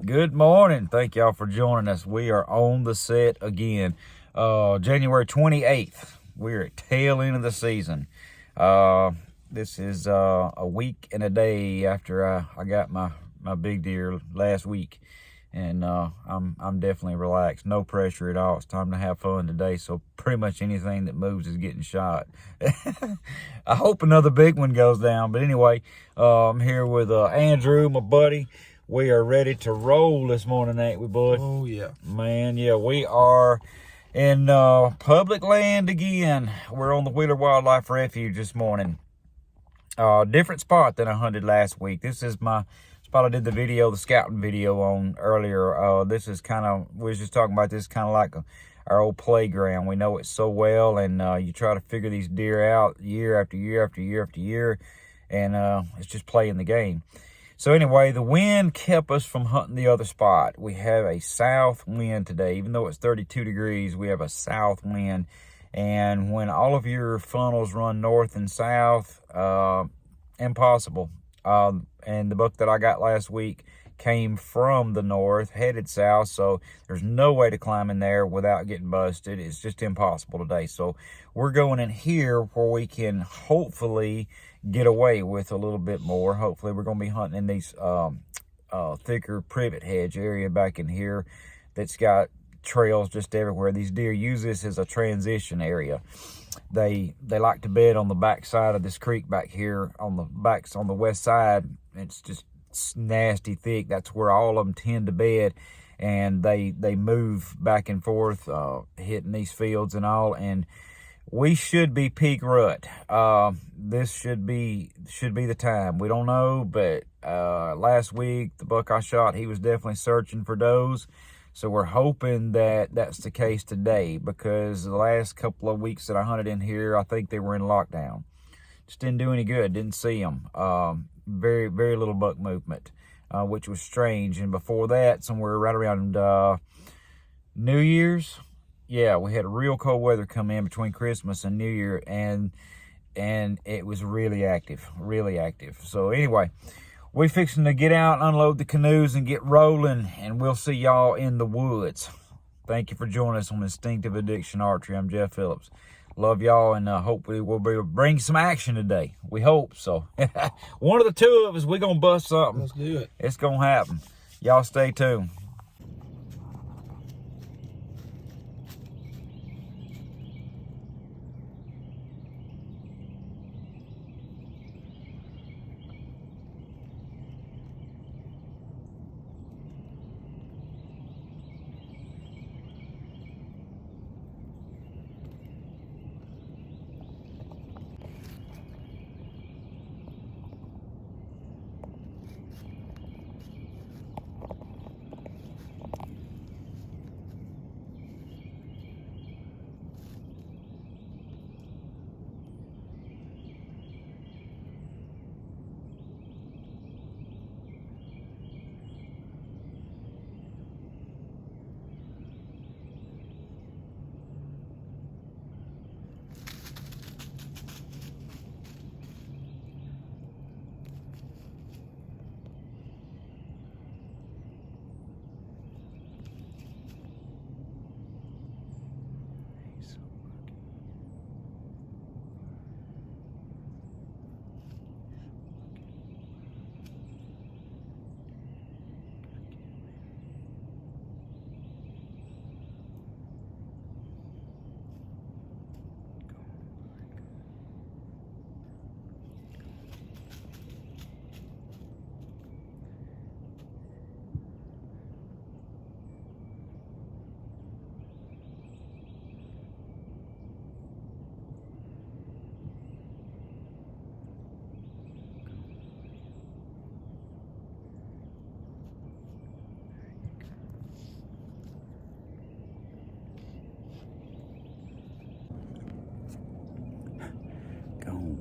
Good morning. Thank y'all for joining us. We are on the set again. January 28th. We're at tail end of the season. This is a week and a day after I got my big deer last week. And I'm definitely relaxed. No pressure at all. It's time to have fun today. So pretty much anything that moves is getting shot. I hope another big one goes down. But anyway, I'm here with Andrew, my buddy. We are ready to roll this morning, ain't we, bud? Oh, yeah. Man, yeah, we are in public land again. We're on the Wheeler Wildlife Refuge this morning. Different spot than I hunted last week. This is my spot I did the scouting video on earlier. This is kind of, we was just talking about this kind of like our old playground. We know it so well, and you try to figure these deer out year after year after year after year, and it's just playing the game. So anyway, the wind kept us from hunting the other spot. We have a south wind today. Even though it's 32 degrees, we have a south wind. And when all of your funnels run north and south, impossible. And the buck that I got last week came from the north, headed south, so there's no way to climb in there without getting busted. It's just impossible today. So we're going in here where we can hopefully get away with a little bit more. Hopefully we're going to be hunting in these thicker privet hedge area back in here that's got trails just everywhere. These deer use this as a transition area. They like to bed on the back side of this creek back here on the west side. It's just nasty thick. That's where all of them tend to bed, and they move back and forth, hitting these fields and all. And we should be peak rut. This should be the time. We don't know, but last week the buck I shot, he was definitely searching for does. So we're hoping that that's the case today, because the last couple of weeks that I hunted in here, I think they were in lockdown. Just didn't do any good. Didn't see them. Very, very little buck movement, which was strange. And before that, somewhere right around New Year's, yeah, we had real cold weather come in between Christmas and New Year, and it was really active, really active. So anyway, we're fixing to get out and unload the canoes and get rolling, and we'll see y'all in the woods. Thank you for joining us on Instinctive Addiction Archery. I'm Jeff Phillips. Love y'all, and hopefully we'll be able to bring some action today. We hope so. One of the two of us, we're going to bust something. Let's do it. It's going to happen. Y'all stay tuned.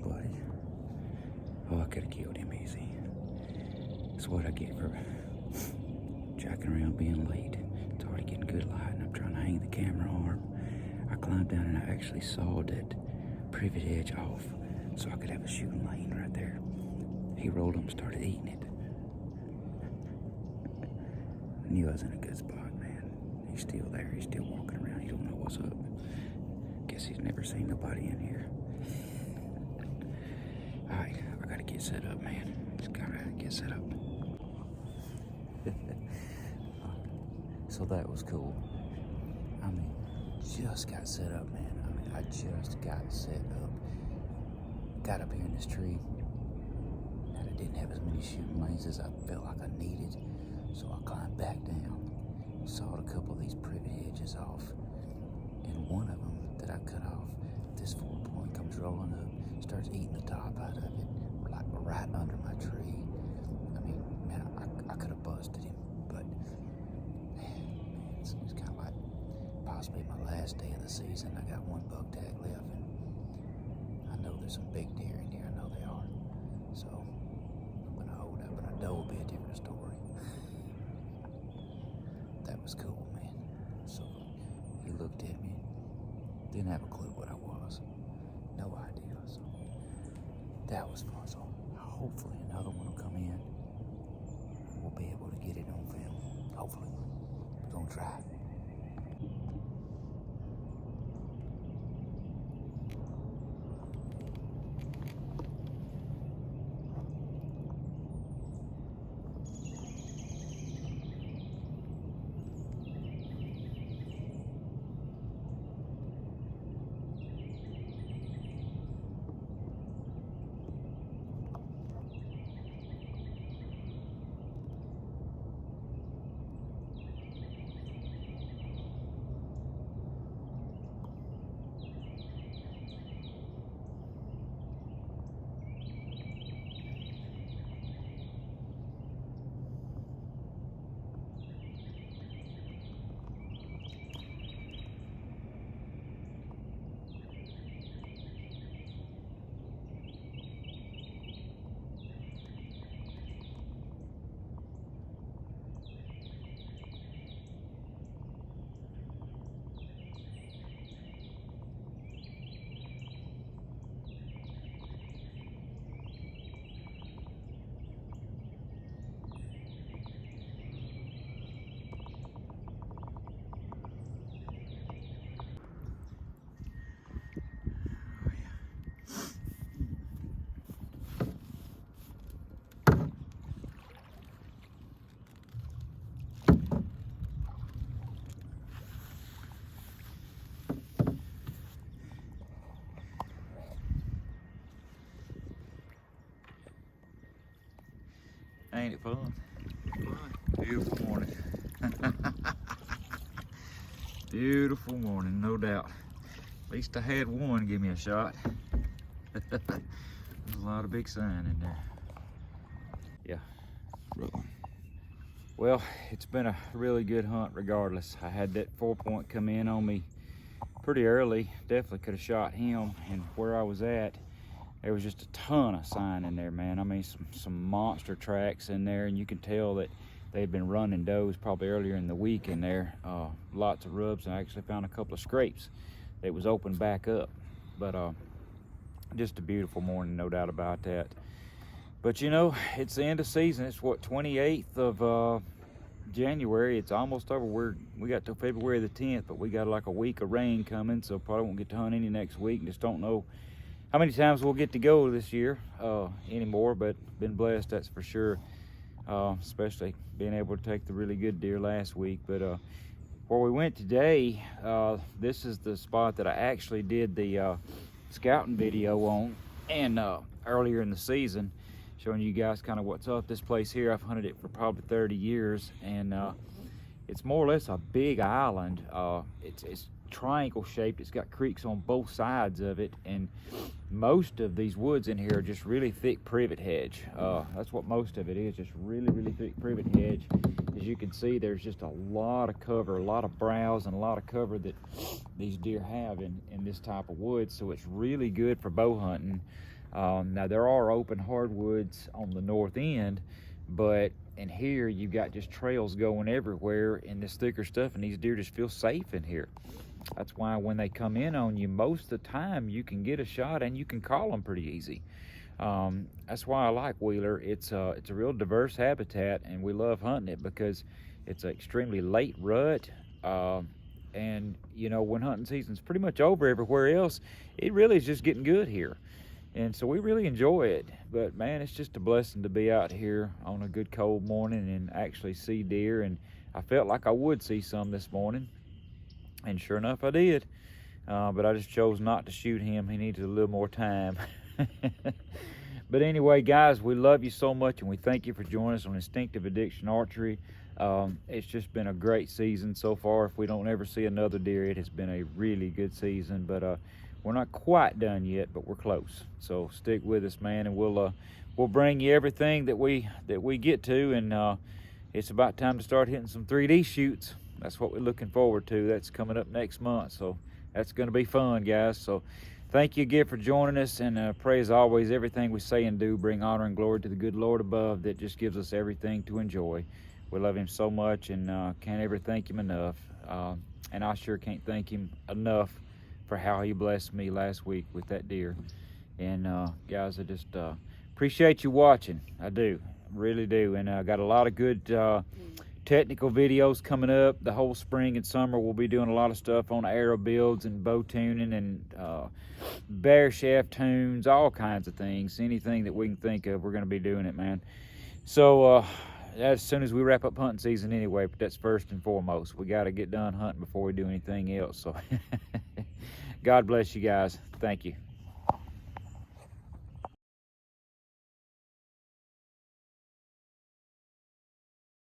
Buddy. Oh, I could have killed him easy. That's what I get for jacking around being late. It's already getting good light, and I'm trying to hang the camera arm. I climbed down and I actually sawed that privet edge off so I could have a shooting lane right there. He rolled up and started eating it. Knew I was in a good spot, man. He's still there. He's still walking around. He don't know what's up. Guess he's never seen nobody in here. All right, I gotta get set up, man. Just gotta get set up. So that was cool. I mean, just got set up, man. I mean, I just got set up. Got up here in this tree, and I didn't have as many shooting lanes as I felt like I needed. So I climbed back down, sawed a couple of these privet edges off, and one of them that I cut off, this 4-point comes rolling up, starts eating the top out of it, like right under my tree. I mean, man, I could have busted him, but man, it's kind of like possibly my last day of the season. I got one buck tag left, and I know there's some big deer in here. I know they are. So I'm gonna hold up, but I know it'll be a different story. That was cool, man. So he looked at me, didn't have a clue what I was. No idea. So that was fun. So hopefully another one will come in. We'll be able to get it on film. Hopefully. We're gonna try. Ain't it fun? Beautiful morning. Beautiful morning, no doubt. At least I had one give me a shot. There's a lot of big sign in there. Yeah, rolling. Well, it's been a really good hunt regardless. I had that 4-point come in on me pretty early. Definitely could have shot him, and where I was at, there was just a ton of sign in there, man. I mean, some monster tracks in there, and you can tell that they'd been running does probably earlier in the week in there. Lots of rubs, and I actually found a couple of scrapes that was opened back up. But just a beautiful morning, no doubt about that. But you know, it's the end of season. It's what, 28th of January. It's almost over. We got till February the 10th, but we got like a week of rain coming, so probably won't get to hunt any next week. Just don't know how many times we'll get to go this year anymore, but been blessed, that's for sure. Especially being able to take the really good deer last week. But where we went today, this is the spot that I actually did the scouting video on, and earlier in the season, showing you guys kind of what's up. This place here, I've hunted it for probably 30 years, and it's more or less a big island. It's triangle shaped. It's got creeks on both sides of it, and most of these woods in here are just really thick privet hedge. That's what most of it is, just really thick privet hedge. As you can see, there's just a lot of cover, a lot of browse, and a lot of cover that these deer have in this type of wood, so it's really good for bow hunting. Now there are open hardwoods on the north end, but in here you've got just trails going everywhere in this thicker stuff, and these deer just feel safe in here. That's why when they come in on you, most of the time you can get a shot and you can call them pretty easy. That's why I like Wheeler. It's a real diverse habitat, and we love hunting it because it's an extremely late rut. And you know, when hunting season's pretty much over everywhere else, it really is just getting good here. And so we really enjoy it. But man, it's just a blessing to be out here on a good cold morning and actually see deer. And I felt like I would see some this morning, and sure enough I did. But I just chose not to shoot him. He needed a little more time. But anyway, guys, we love you so much, and we thank you for joining us on Instinctive Addiction Archery. It's just been a great season so far. If we don't ever see another deer, it has been a really good season. But we're not quite done yet, but we're close. So stick with us, man, and we'll bring you everything that we get to. And it's about time to start hitting some 3D shoots. That's what we're looking forward to. That's coming up next month. So that's going to be fun, guys. So thank you again for joining us, and pray as always everything we say and do bring honor and glory to the good Lord above that just gives us everything to enjoy. We love him so much, and can't ever thank him enough. And I sure can't thank him enough for how he blessed me last week with that deer. And guys, I just appreciate you watching. I do, really do. And I got a lot of good technical videos coming up. The whole spring and summer we'll be doing a lot of stuff on arrow builds and bow tuning and bear shaft tunes, all kinds of things. Anything that we can think of, we're going to be doing it, man. So as soon as we wrap up hunting season anyway, but that's first and foremost. We got to get done hunting before we do anything else. So God bless you guys. Thank you.